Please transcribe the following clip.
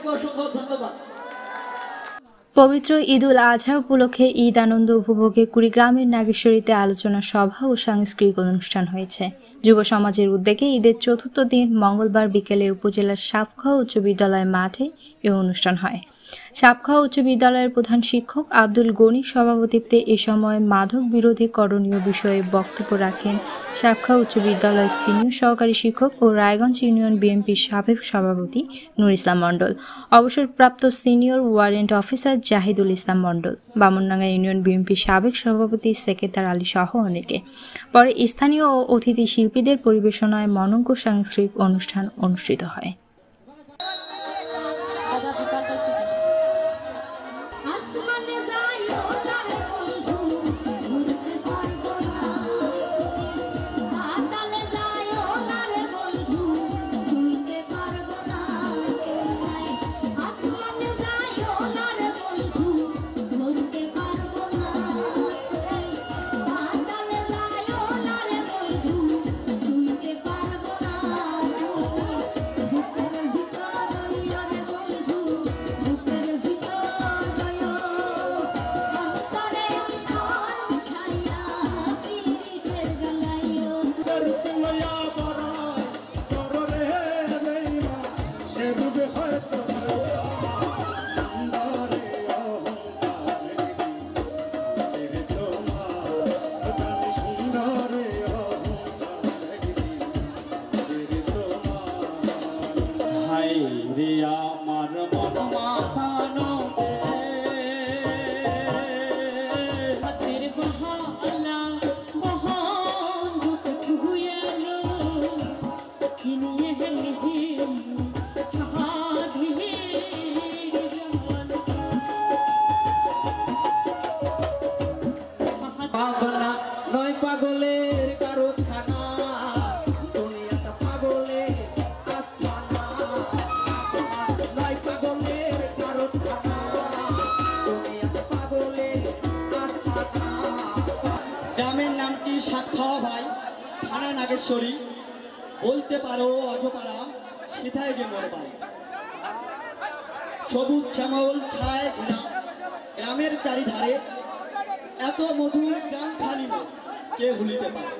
সবাইকে অসংখ্য ধন্যবাদ। পবিত্র ঈদুল আজহা উপলক্ষে ঈদ আনন্দ উপভোগে কুড়িগ্রামের নাগেশ্বরীতে আলোচনা সভা ও সাংস্কৃতিক অনুষ্ঠান হয়েছে। যুব সমাজের উদ্যোগে ঈদের চতুর্থ দিন মঙ্গলবার বিকেলে উপজেলার সাপখাও উচ্চ বিদ্যালয় মাঠে এ অনুষ্ঠান হয়। সাপখাও উচ্চ বিদ্যালয়ের প্রধান শিক্ষক আব্দুল গনির সভাপতিত্বে এ সময় মাদক বিরোধী করণীয় বিষয়ে বক্তব্য রাখেন সাপখাও উচ্চ বিদ্যালয়ের সিনিয়র সহকারী শিক্ষক ও রায়গঞ্জ ইউনিয়ন বিএনপির সাবেক সভাপতি নুর ইসলাম মণ্ডল, অবসরপ্রাপ্ত সিনিয়র ওয়ারেন্ট অফিসার জাহিদুল ইসলাম মণ্ডল, বামনডাঙ্গা ইউনিয়ন বিএনপির সাবেক সভাপতি সেকেন্দার আলী সহ অনেকে। পরে স্থানীয় ও অতিথি শিল্পীদের পরিবেশনায় মনোজ্ঞ সাংস্কৃতিক অনুষ্ঠান অনুষ্ঠিত হয়। গ্রামের নামটি সাতখাওয়া ভাই, থানা নাগেশ্বরী, বলতে পারো অজপাড়া, সেথায় যে মোর বাড়ি। সবুজ শ্যামল ছায় ঘেরা গ্রামের চারিধারে, এত মধুর গ্রাম খালি কে ভুলিতে পারে।